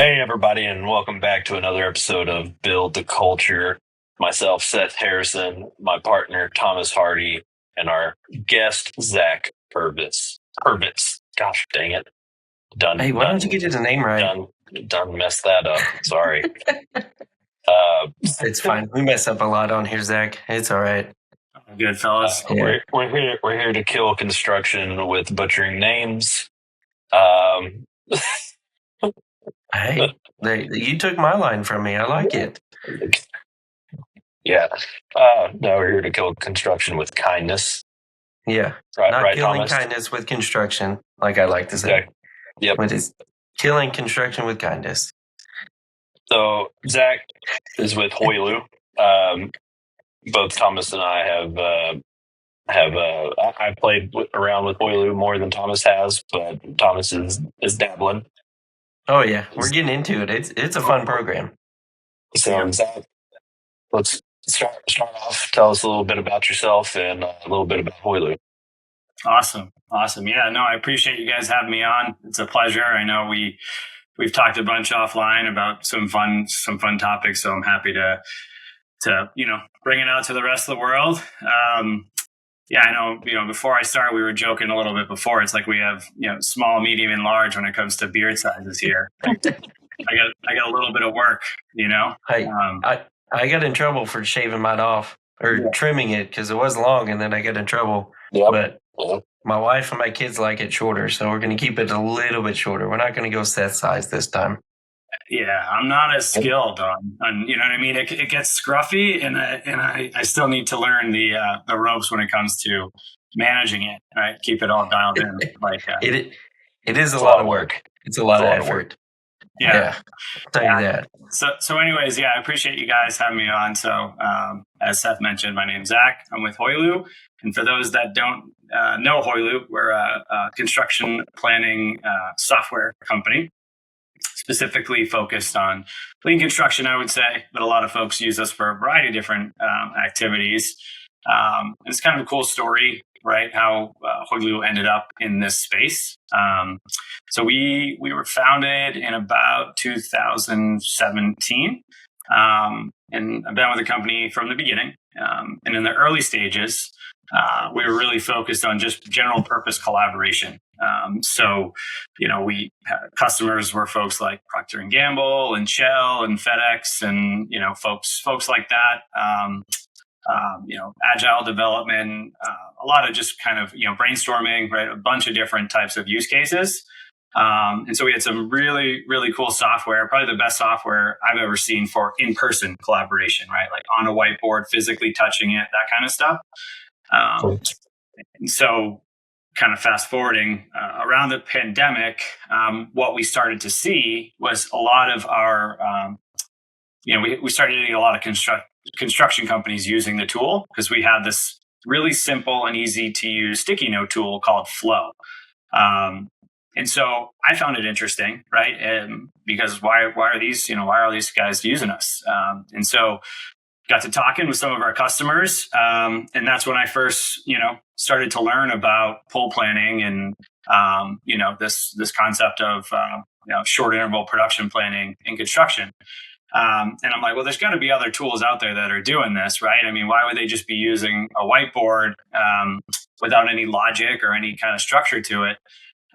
Hey, everybody, and welcome back to another episode of Build the Culture. Myself, Seth Harrison, my partner, Thomas Hardy, and our guest, Zach Hurvitz. Hurvitz. Gosh dang it. Hey, why don't you get his name right? Done messed that up. Sorry. It's fine. We mess up a lot on here, Zach. It's all right. Good, fellas. We're here to kill construction with butchering names. Hey, you took my line from me. I like it. Yeah. No, we're here to kill construction with kindness. Yeah. Right, killing Thomas? kindness with construction, like I like to say. Okay. Yep. But it's killing construction with kindness. So Zach is with Hoylu. Both Thomas and I I've played around with Hoylu more than Thomas has, but Thomas is dabbling. Oh yeah, we're getting into it. It's a fun program. So Zach, let's start off. Tell us a little bit about yourself and a little bit about Hoylu. Awesome. Yeah, no, I appreciate you guys having me on. It's a pleasure. I know we've talked a bunch offline about some fun topics, so I'm happy to bring it out to the rest of the world. Yeah, I know, before I start, we were joking a little bit before. It's like we have, small, medium, and large when it comes to beard sizes here. I got a little bit of work, Hey, I got in trouble for shaving mine off or trimming it because it was long, and then I got in trouble. Yep. But my wife and my kids like it shorter, so we're going to keep it a little bit shorter. We're not going to go Seth size this time. Yeah, I'm not as skilled on you know what I mean. It gets scruffy, and I still need to learn the ropes when it comes to managing it. Right, keep it all dialed in. Like it is a lot of work. It's a lot of effort. Yeah, I'll tell you that. So anyways, I appreciate you guys having me on. So as Seth mentioned, my name's Zach. I'm with Hoylu, and for those that don't know Hoylu, we're a construction planning software company, specifically focused on lean construction, I would say, but a lot of folks use us for a variety of different activities. It's kind of a cool story, right? How Hoylu ended up in this space. So we were founded in about 2017, and I've been with the company from the beginning. And in the early stages, we were really focused on just general purpose collaboration. We customers were folks like Procter and Gamble and Shell and FedEx and folks like that. Agile development, a lot of just kind of brainstorming, right? A bunch of different types of use cases. And so we had some really, really cool software, probably the best software I've ever seen for in-person collaboration, right? Like on a whiteboard, physically touching it, that kind of stuff. And so kind of fast forwarding around the pandemic, what we started to see was a lot of our, we started getting a lot of construction companies using the tool because we had this really simple and easy to use sticky note tool called Flow. And so I found it interesting, right? Because why are these guys using us? And so got to talking with some of our customers, and that's when I first, started to learn about pull planning and, this concept of, short interval production planning in construction. And I'm like, well, there's got to be other tools out there that are doing this, right? I mean, why would they just be using a whiteboard without any logic or any kind of structure to it?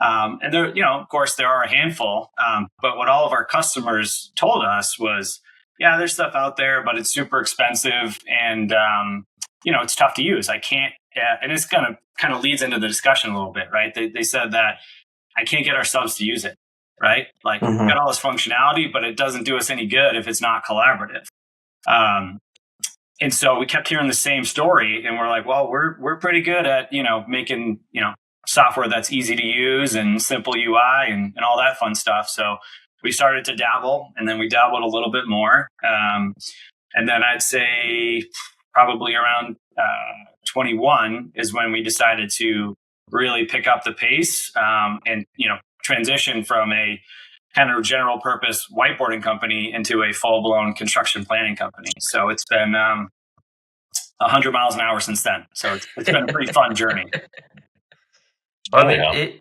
And there, of course, there are a handful, but what all of our customers told us was, yeah, there's stuff out there, but it's super expensive and, it's tough to use. I can't, and this kind of leads into the discussion a little bit, right? They said that I can't get our subs to use it, right? Like we've got all this functionality, but it doesn't do us any good if it's not collaborative. And so we kept hearing the same story and we're like, well, we're pretty good at, making, software that's easy to use and simple UI and all that fun stuff. So we started to dabble, and then we dabbled a little bit more. And then I'd say probably around 21 is when we decided to really pick up the pace and, transition from a kind of general purpose whiteboarding company into a full-blown construction planning company. So it's been 100 miles an hour since then. So it's been a pretty fun journey. I mean,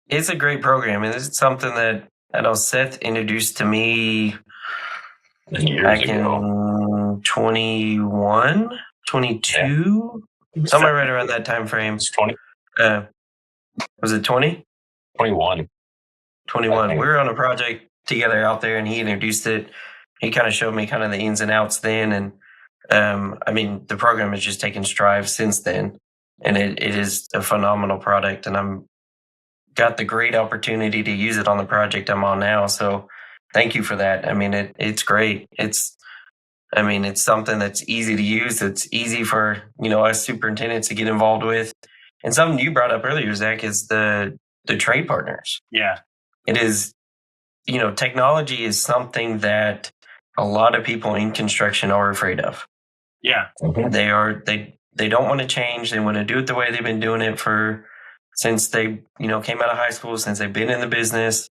it's a great program, and it's something that I know Seth introduced to me Years back ago. in 21, 22, somewhere right around that time frame. It's 20, Was it 20? 21. 21. We were on a project together out there, and he introduced it. He kind of showed me kind of the ins and outs then, and I mean, the program has just taken strides since then, and it is a phenomenal product, and I'm got the great opportunity to use it on the project I'm on now. So thank you for that. I mean, it's great. It's something that's easy to use. It's easy for, us superintendents to get involved with. And something you brought up earlier, Zach, is the trade partners. Yeah. It is, technology is something that a lot of people in construction are afraid of. Yeah. They don't want to change. They want to do it the way they've been doing it since they, came out of high school, since they've been in the business.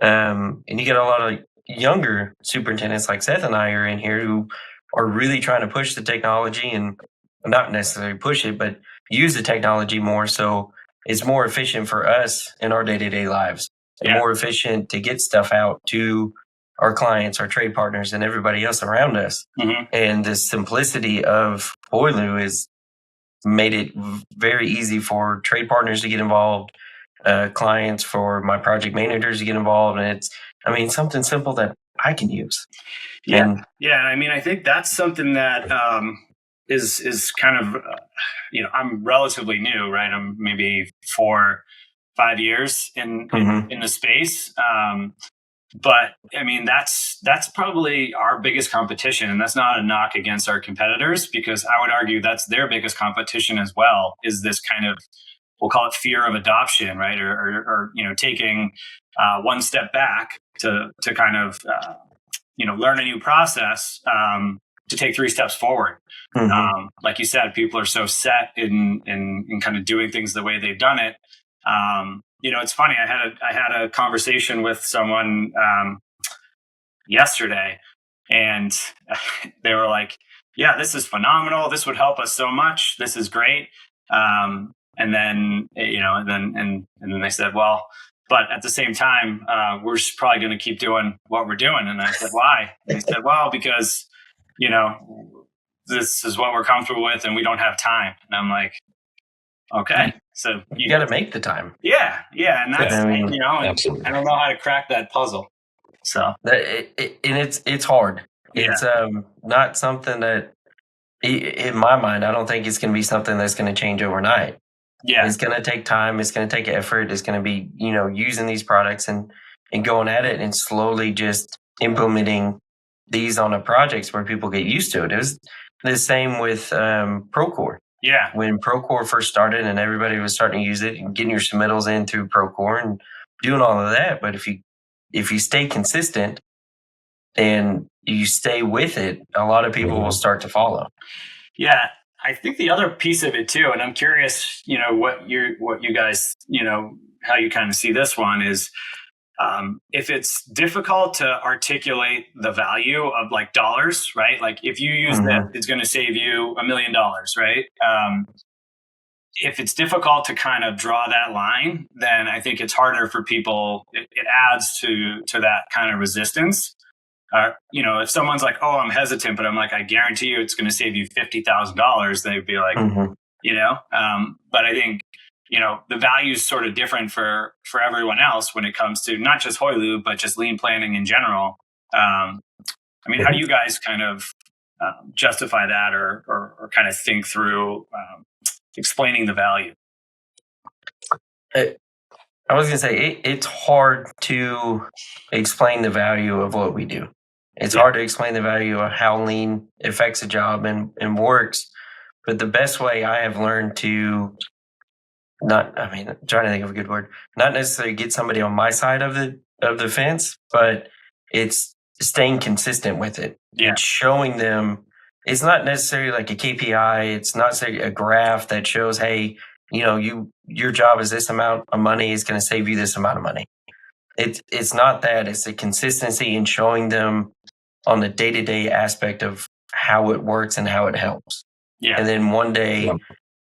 And you get a lot of younger superintendents like Seth and I are in here who are really trying to push the technology, and not necessarily push it, but use the technology more. So it's more efficient for us in our day-to-day lives, and more efficient to get stuff out to our clients, our trade partners, and everybody else around us. Mm-hmm. And the simplicity of Hoylu has made it very easy for trade partners to get involved, clients, for my project managers to get involved. And it's, something simple that I can use. Yeah. I mean, I think that's something that is kind of, I'm relatively new, right? I'm maybe 4-5 years in the space. But I mean, that's probably our biggest competition, and that's not a knock against our competitors, because I would argue that's their biggest competition as well, is this kind of, we'll call it fear of adoption, right? Or taking one step back to kind of, learn a new process, to take 3 steps forward. Mm-hmm. Like you said, people are so set in kind of doing things the way they've done it. It's funny. I had a conversation with someone yesterday, and they were like, "Yeah, this is phenomenal. This would help us so much. This is great." And then and then they said, "Well, but at the same time, we're just probably going to keep doing what we're doing." And I said, "Why?" And they said, "Well, because this is what we're comfortable with, and we don't have time." And I'm like, "Okay." So you got to make the time. Yeah. And that's, absolutely. I don't know how to crack that puzzle. So it's hard. Yeah. It's not something that, in my mind, I don't think it's going to be something that's going to change overnight. Yeah. It's going to take time. It's going to take effort. It's going to be, using these products and going at it and slowly just implementing these on the projects where people get used to it. It was the same with Procore. Yeah. When Procore first started and everybody was starting to use it and getting your submittals in through Procore and doing all of that. But if you stay consistent and you stay with it, a lot of people will start to follow. Yeah. I think the other piece of it too, and I'm curious, what you guys, how you kind of see this one is, if it's difficult to articulate the value of like dollars, right? Like if you use that, it's going to save you $1 million, right? If it's difficult to kind of draw that line, then I think it's harder for people. It adds to that kind of resistance. If someone's like, "Oh, I'm hesitant," but I'm like, "I guarantee you it's going to save you $50,000. They'd be like, but I think, the value is sort of different for everyone else when it comes to not just Hoylu, but just lean planning in general. How do you guys kind of justify that or kind of think through explaining the value? I was going to say, it's hard to explain the value of what we do. It's hard to explain the value of how lean affects a job and works. But the best way I have learned to I'm trying to think of a good word, not necessarily get somebody on my side of the fence, but it's staying consistent with it. Yeah. It's showing them, it's not necessarily like a KPI. It's not necessarily a graph that shows, hey, your job is this amount of money, is going to save you this amount of money. It's not that. It's a consistency in showing them on the day-to-day aspect of how it works and how it helps. Yeah. And then one day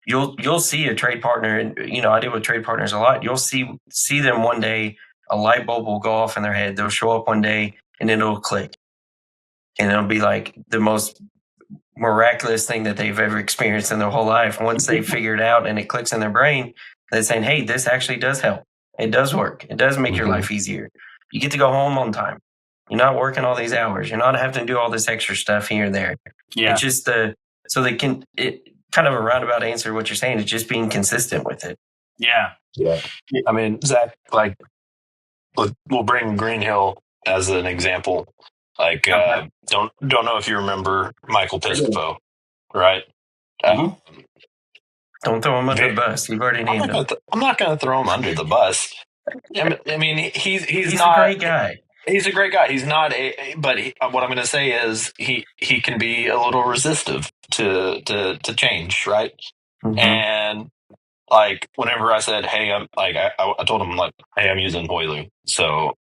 you'll see a trade partner, and I deal with trade partners a lot. You'll see them one day a light bulb will go off in their head. They'll show up one day and it'll click. And it'll be like the most miraculous thing that they've ever experienced in their whole life. Once they figure it out and it clicks in their brain, they're saying, hey, this actually does help. It does work. It does make your life easier. You get to go home on time. You're not working all these hours. You're not having to do all this extra stuff here and there. Yeah. It's just so they can, it kind of a roundabout answer to what you're saying. It's just being consistent with it. Yeah. Yeah. I mean, Zach, like, we'll bring Green Hill as an example. Like, don't know if you remember Michael Piscopo, right? Don't throw him under the bus. You've already named him. I'm not going to throw him under the bus. I mean, he's not a great guy. He's a great guy. He's not but what I'm going to say is he can be a little resistive to change, right? And like whenever I said, hey, I told him like, hey, I'm using Hoylu, so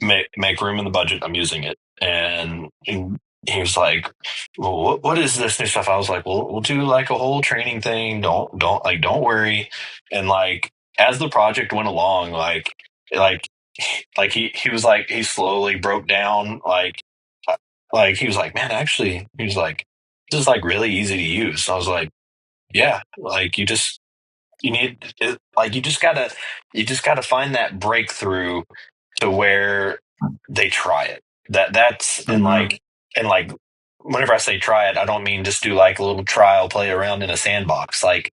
make room in the budget. I'm using it, and he was like, well, what is this new stuff? I was like, well, we'll do like a whole training thing. Don't worry. And like as the project went along, like he was like, he slowly broke down. Like he was like, man, actually, he was like, this is like really easy to use. So I was like, yeah, like you just gotta find that breakthrough to where they try it. That's and like whenever I say try it, I don't mean just do like a little trial play around in a sandbox. Like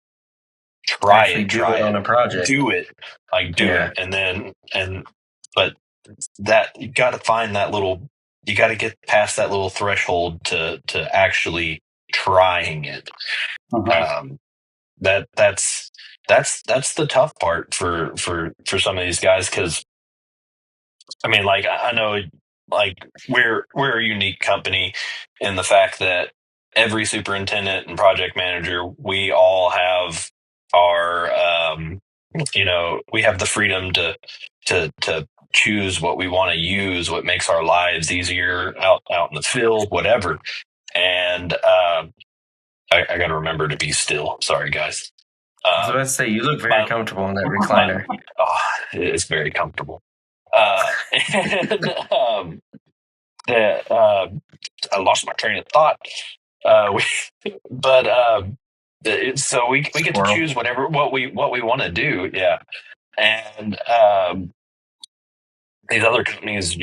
try it on a project. Do it. Like do it. But that you gotta find that little, you gotta get past that little threshold to actually trying it. That's the tough part for some of these guys, because I mean, like I know, like we're a unique company in the fact that every superintendent and project manager, we all have our we have the freedom to choose what we want to use, what makes our lives easier out in the field, whatever. And I got to remember to be still. Sorry, guys. I was about to say, you look very comfortable in that recliner. It's very comfortable. I lost my train of thought. So we get to choose what we want to do. Yeah. And these other companies,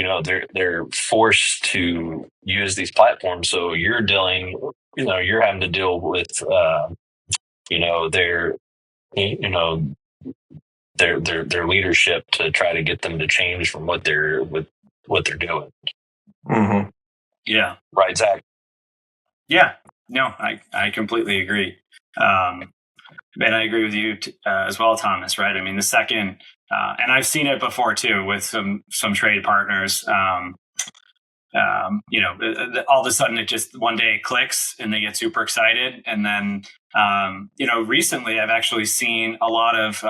they're forced to use these platforms. So you're having to deal with, their leadership to try to get them to change from what they're doing. Yeah. Right, Zach? Yeah. No, I completely agree. And I agree with you as well, Thomas, right? I mean, the second, and I've seen it before too with some trade partners, all of a sudden it just one day it clicks and they get super excited. And then, recently I've actually seen a lot of,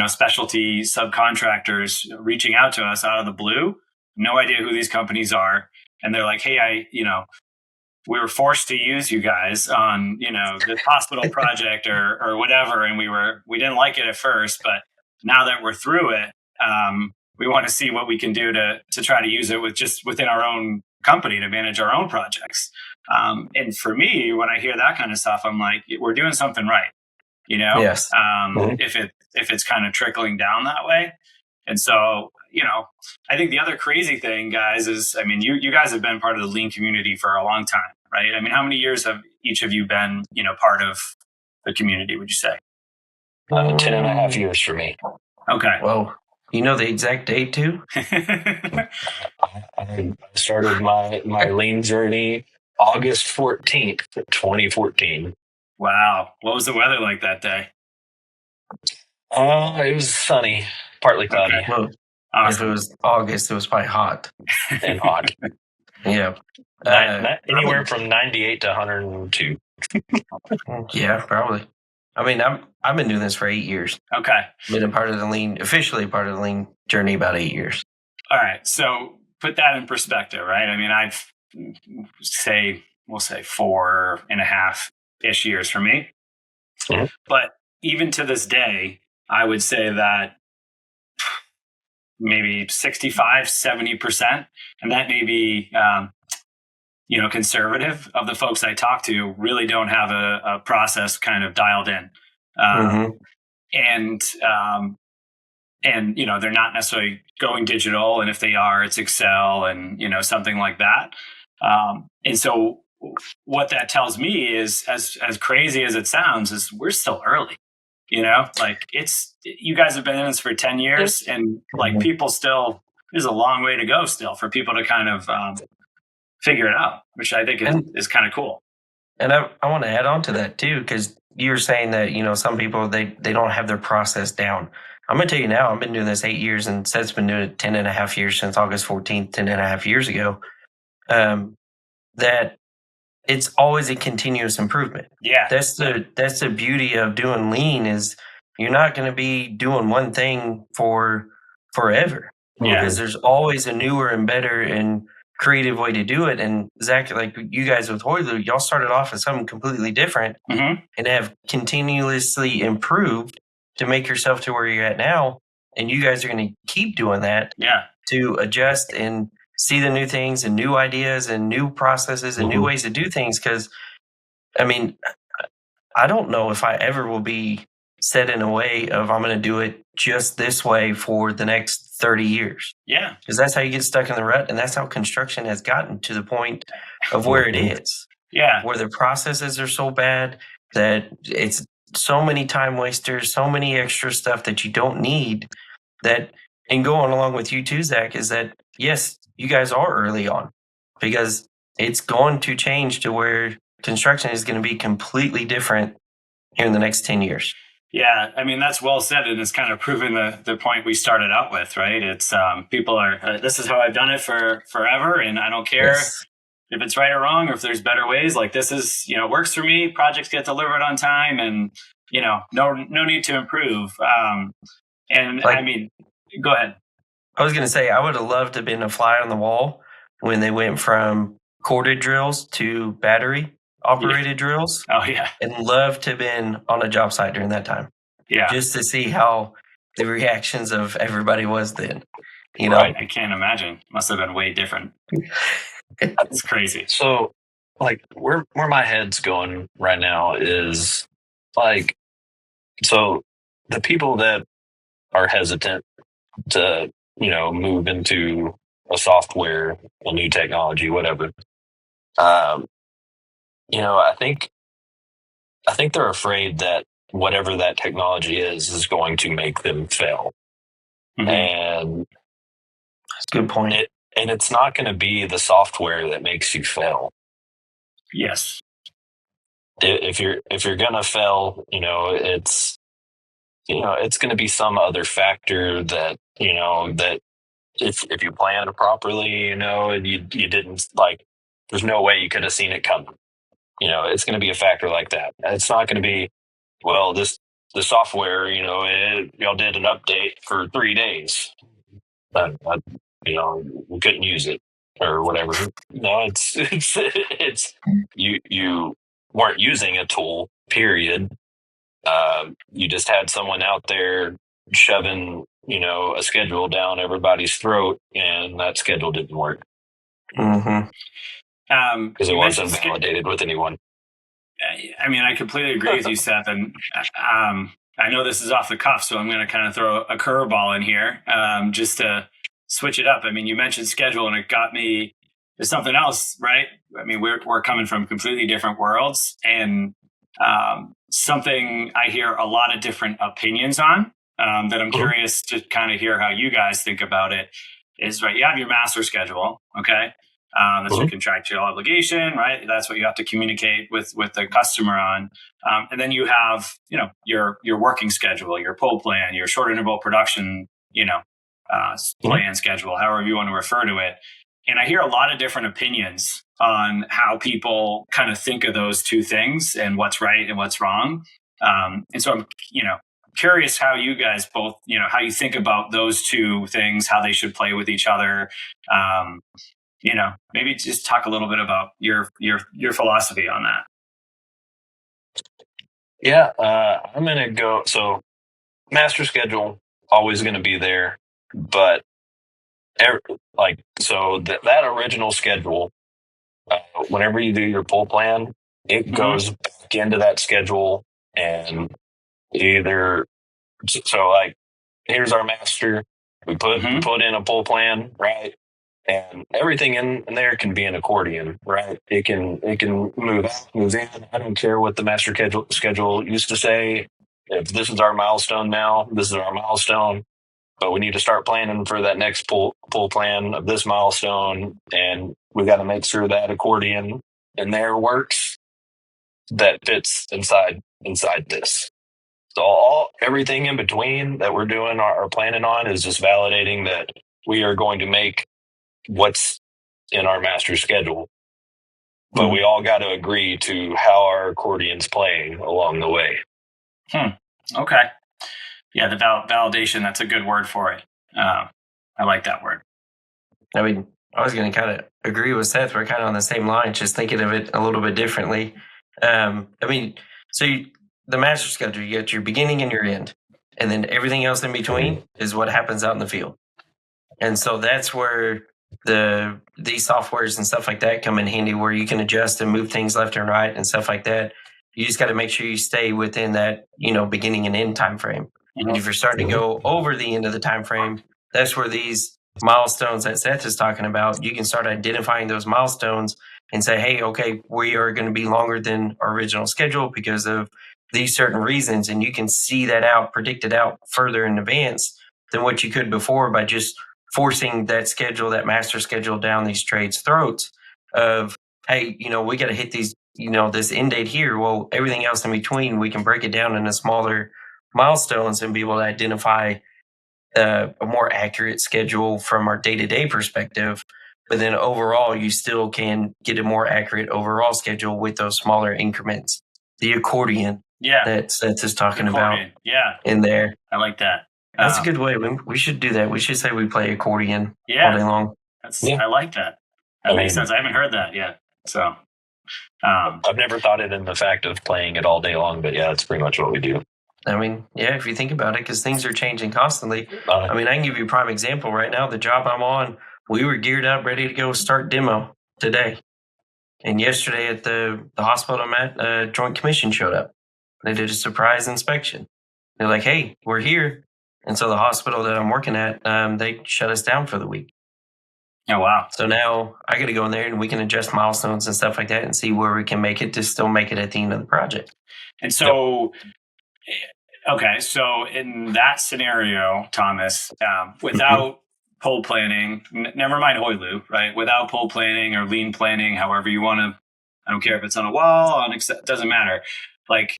specialty subcontractors reaching out to us out of the blue, no idea who these companies are. And they're like, hey, we were forced to use you guys on, this hospital project or whatever. And we didn't like it at first, but now that we're through it, we want to see what we can do to try to use it within our own company to manage our own projects. And for me, when I hear that kind of stuff, I'm like, we're doing something right, Yes. If it's kind of trickling down that way. And so, I think the other crazy thing, guys, is, I mean, you guys have been part of the lean community for a long time, right? I mean, how many years have each of you been, part of the community, would you say? 10.5 years for me. Okay. Well, you know the exact date too? I started my lean journey August 14th, 2014. Wow. What was the weather like that day? It was sunny, partly cloudy. Okay. Well, awesome. If it was August, it was probably hot. And hot. Yeah. Anywhere from 98 to 102. Yeah, probably. I mean, I've been doing this for 8 years. Okay. Been officially part of the lean journey about 8 years. All right. So put that in perspective, right? I mean, we'll say 4.5-ish years for me. Mm-hmm. But even to this day, I would say that maybe 65, 70%. And that may be, conservative of the folks I talk to really don't have a process kind of dialed in. And they're not necessarily going digital. And if they are, it's Excel and, something like that. And so what that tells me is, as crazy as it sounds, is we're still early. Like you guys have been in this for 10 years and like people still, there's a long way to go still for people to kind of figure it out, which I think is kind of cool. And I want to add on to that too, because you were saying that, some people, they don't have their process down. I'm going to tell you now, I've been doing this 8 years and Seth's been doing it 10 and a half years since August 14th, 10 and a half years ago. That it's always a continuous improvement. Yeah. That's the beauty of doing lean is you're not going to be doing one thing for forever. Yeah. Because there's always a newer and better and creative way to do it. And Zach, like you guys with Hoylu, y'all started off as something completely different and have continuously improved to make yourself to where you're at now. And you guys are going to keep doing that to adjust and see the new things and new ideas and new processes and new ways to do things. Because, I don't know if I ever will be set in a way of I'm going to do it just this way for the next 30 years. Yeah. Because that's how you get stuck in the rut. And that's how construction has gotten to the point of where it is. Yeah. Where the processes are so bad that it's so many time wasters, so many extra stuff that you don't need that, and going along with you too, Zach, is that, yes, you guys are early on because it's going to change to where construction is going to be completely different here in the next 10 years. Yeah, that's well said, and it's kind of proving the point we started out with, right? It's people are, this is how I've done it for forever, and I don't care if it's right or wrong, or if there's better ways. Like this is, works for me. Projects get delivered on time, and no need to improve. Go ahead. I was going to say I would have loved to have been a fly on the wall when they went from corded drills to battery operated drills. Oh yeah. And love to have been on a job site during that time. Yeah. Just to see how the reactions of everybody was then. Right. I can't imagine. Must have been way different. It's crazy. So like where my head's going right now is like, so the people that are hesitant to, move into a software, a new technology, whatever, I think they're afraid that whatever that technology is going to make them fail. And that's a good point. And it's not going to be the software that makes you fail. Yes. If you're going to fail, it's going to be some other factor that, that if you planned properly, and you didn't, like, there's no way you could have seen it coming. It's going to be a factor like that. It's not going to be, well, the software, y'all did an update for 3 days, but we couldn't use it or whatever. No, it's you weren't using a tool, period. You just had someone out there shoving, a schedule down everybody's throat, and that schedule didn't work. Because it wasn't validated with anyone. I completely agree with you, Seth. And I know this is off the cuff, so I'm going to kind of throw a curveball in here just to switch it up. You mentioned schedule, and it got me to something else, right? We're coming from completely different worlds, and something I hear a lot of different opinions on that I'm curious to kind of hear how you guys think about it is, right, you have your master schedule, okay? That's your contractual obligation, right? That's what you have to communicate with the customer on. And then you have, your working schedule, your pull plan, your short interval production, plan schedule, however you want to refer to it. And I hear a lot of different opinions on how people kind of think of those two things and what's right and what's wrong. And so I'm, curious how you guys both, how you think about those two things, how they should play with each other. Maybe just talk a little bit about your philosophy on that. Yeah, I'm going to go. So master schedule, always going to be there, but So that original schedule, whenever you do your pull plan, it goes back into that schedule, and either here's our master. We put in a pull plan, right? And everything in there can be an accordion, right? It can move out, move in. I don't care what the master schedule used to say. If this is our milestone now, this is our milestone. But we need to start planning for that next pull plan of this milestone, and we got to make sure that accordion in there works that fits inside this. So everything in between that we're doing or planning on is just validating that we are going to make what's in our master schedule. But we all got to agree to how our accordion's playing along the way. Okay. Yeah, the validation, that's a good word for it. I like that word. I mean, I was going to kind of agree with Seth. We're kind of on the same line, just thinking of it a little bit differently. The master schedule, you get your beginning and your end, and then everything else in between is what happens out in the field. And so that's where these softwares and stuff like that come in handy, where you can adjust and move things left and right and stuff like that. You just got to make sure you stay within that, beginning and end time frame. And if you're starting to go over the end of the time frame, that's where these milestones that Seth is talking about, you can start identifying those milestones and say, hey, okay, we are going to be longer than our original schedule because of these certain reasons. And you can see that out, predict it out further in advance than what you could before by just forcing that schedule, that master schedule down these trades' throats of, hey, we got to hit these, this end date here. Well, everything else in between, we can break it down into smaller milestones and be able to identify a more accurate schedule from our day-to-day perspective. But then overall, you still can get a more accurate overall schedule with those smaller increments. The accordion that Seth is talking about in there. I like that. That's a good way. We should do that. We should say we play accordion all day long. I like that. That makes sense. I haven't heard that yet. So I've never thought it in the fact of playing it all day long, but yeah, that's pretty much what we do. I mean, yeah, if you think about it, because things are changing constantly. I can give you a prime example right now. The job I'm on, we were geared up, ready to go start demo today. And yesterday at the hospital I'm at, Joint Commission showed up. They did a surprise inspection. They're like, hey, we're here. And so the hospital that I'm working at, they shut us down for the week. Oh, wow. So now I got to go in there and we can adjust milestones and stuff like that and see where we can make it to still make it at the end of the project. And so, okay, so in that scenario, Thomas, without pull planning, never mind Hoylu, right? Without pull planning or lean planning, however you want to, I don't care if it's on a wall, doesn't matter. Like,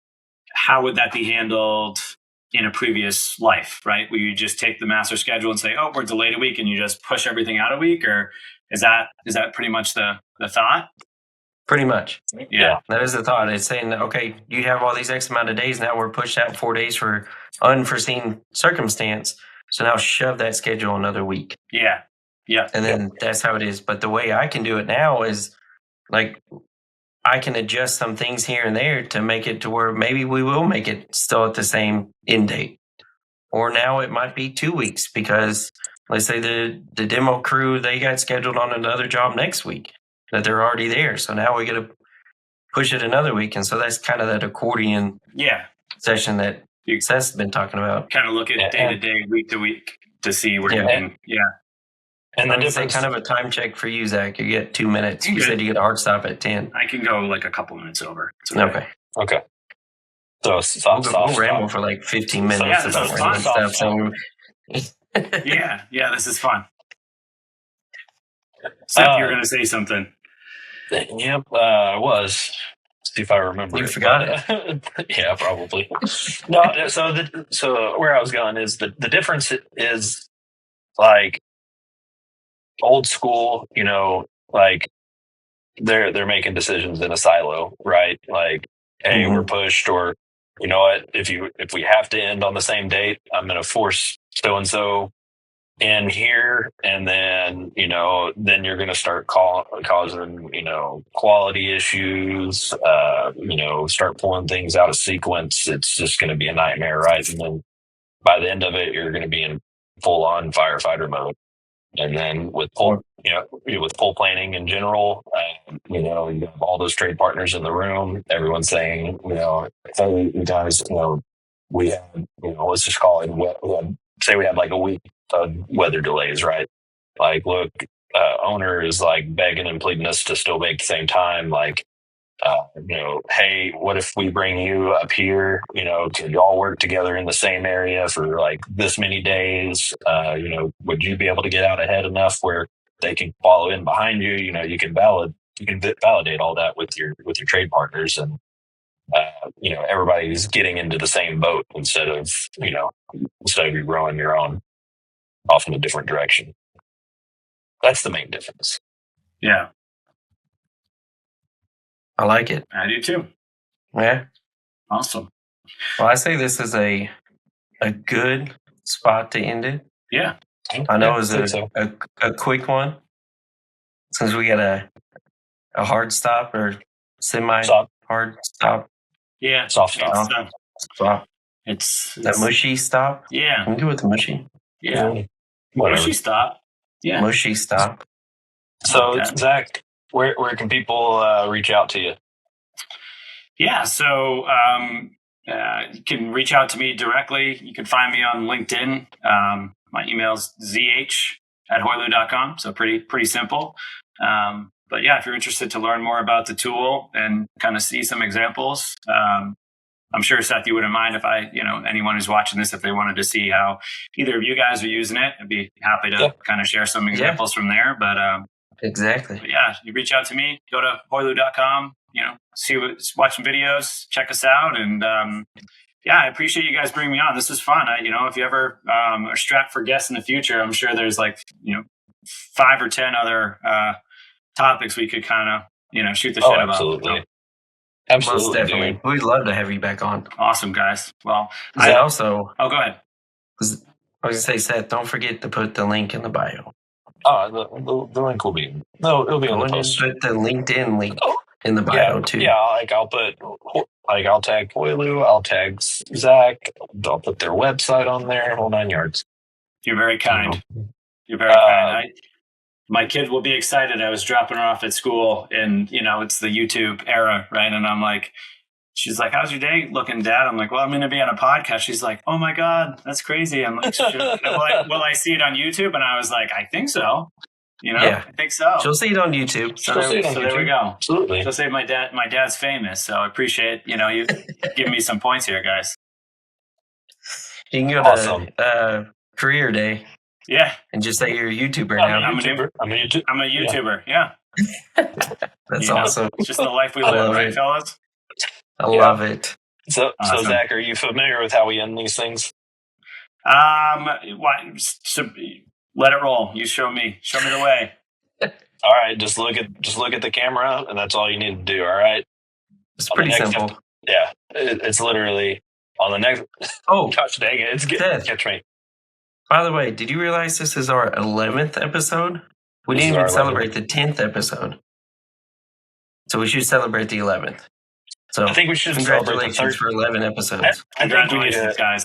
how would that be handled in a previous life, right? Will you just take the master schedule and say, oh, we're delayed a week, and you just push everything out a week? Or is that pretty much the thought? Pretty much. Yeah. That is the thought. It's saying, okay, you have all these X amount of days. Now we're pushed out 4 days for unforeseen circumstance. So now shove that schedule another week. Yeah. Yeah. And then that's how it is. But the way I can do it now is like, I can adjust some things here and there to make it to where maybe we will make it still at the same end date. Or now it might be 2 weeks because let's say the demo crew, they got scheduled on another job next week that they're already there. So now we got to push it another week. And so that's kind of that accordion session that Seth's been talking about. Kind of look at day to day, week to week to see where you can, And the difference, kind of a time check for you, Zach. You get 2 minutes. You said you get a hard stop at 10. I can go like a couple minutes over. Okay. So we'll ramble for like 15 minutes about random stuff. So this is fun. Seth, you're going to say something. Yep, I was. See if I remember. You forgot it. Yeah, probably. No, so where I was going is the difference is like old school, like they're making decisions in a silo, right? Like, hey, we're pushed, or you know what, if we have to end on the same date, I'm going to force so and so in here, and then then you're going to start causing quality issues, start pulling things out of sequence. It's just going to be a nightmare, right? And then by the end of it, you're going to be in full on firefighter mode. And then with pole planning in general, you have all those trade partners in the room. Everyone's saying, hey, you guys, we had, let's just call it, say we had like a week of weather delays, right? Like, look, owner is like begging and pleading us to still make the same time. Like, hey, what if we bring you up here? Can y'all work together in the same area for like this many days? Would you be able to get out ahead enough where they can follow in behind you? You can validate all that with your trade partners, and everybody's getting into the same boat instead of you rowing your own off in a different direction. That's the main difference. Yeah. I like it. I do too. Yeah. Awesome. Well, I say this is a good spot to end it. Yeah. I know it was a quick one since we got a hard stop or semi-hard stop. Yeah. Soft stop. Stop. It's that mushy stop. Yeah. Can we do it with the mushy? Yeah. Mushy stop. Yeah. Mushy stop. So, Zach, where can people reach out to you? Yeah, so you can reach out to me directly. You can find me on LinkedIn. My email is zh@hoylu.com, so pretty simple. But yeah, if you're interested to learn more about the tool and kind of see some examples, I'm sure, Seth, you wouldn't mind if anyone who's watching this, if they wanted to see how either of you guys are using it, I'd be happy to kind of share some examples from there. But exactly. But yeah, you reach out to me, go to hoylu.com, watch some videos, check us out. And I appreciate you guys bringing me on. This was fun. If you ever are strapped for guests in the future, I'm sure there's 5 or 10 other topics we could kind of, shoot the shit about. Absolutely. So, absolutely. Most definitely. Dude. We'd love to have you back on. Awesome, guys. Well, go ahead. I was going to say, Seth, don't forget to put the link in the bio. Oh, the link will be. No, it'll be on the post. Put the LinkedIn link in the bio too. Yeah, I'll tag Hoylu, I'll tag Zach, I'll put their website on there, whole 9 yards. You're very kind. You're very kind. My kid will be excited. I was dropping her off at school, and it's the YouTube era, right? And I'm like, she's like, "How's your day looking, Dad?" I'm like, "Well, I'm going to be on a podcast." She's like, "Oh my God, that's crazy." I'm like, "Will I see it on YouTube?" And I was like, "I think so." I think so. She'll see it on YouTube. So there we go. Absolutely. She'll say my dad's famous. So I appreciate you giving me some points here, guys. You can go to Career Day. Yeah. And just say you're a YouTuber now. I'm a YouTuber. Yeah. That's awesome. It's just the life we live, right, fellas? I love it. So Zach, are you familiar with how we end these things? So let it roll. You show me the way. All right, just look at the camera, and that's all you need to do. All right, it's pretty simple. It's literally on the next. Oh, gosh dang it! It's good. Catch me. By the way, did you realize this is our 11th episode? We didn't even celebrate the 10th episode, so we should celebrate the 11th. So I think we should congratulations for 11 episodes. Congratulations, guys.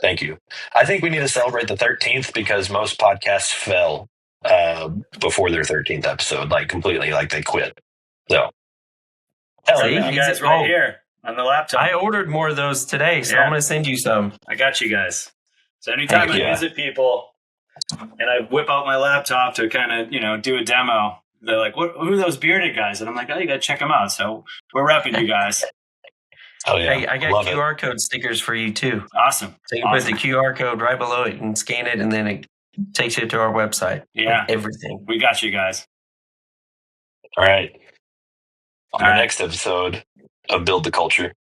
Thank you. I think we need to celebrate the 13th because most podcasts fell before their 13th episode, completely, they quit. So, you guys right here on the laptop. I ordered more of those today, so I'm going to send you some. I got you guys. So anytime I visit people and I whip out my laptop to kind of, do a demo, they're like, who are those bearded guys? And I'm like, oh, you got to check them out. So we're repping you guys. Oh, yeah. Hey, I got QR code stickers for you, too. Awesome. So you can put the QR code right below it and scan it, and then it takes you to our website. Yeah. Everything. We got you guys. All right. On the next episode of Build the Culture.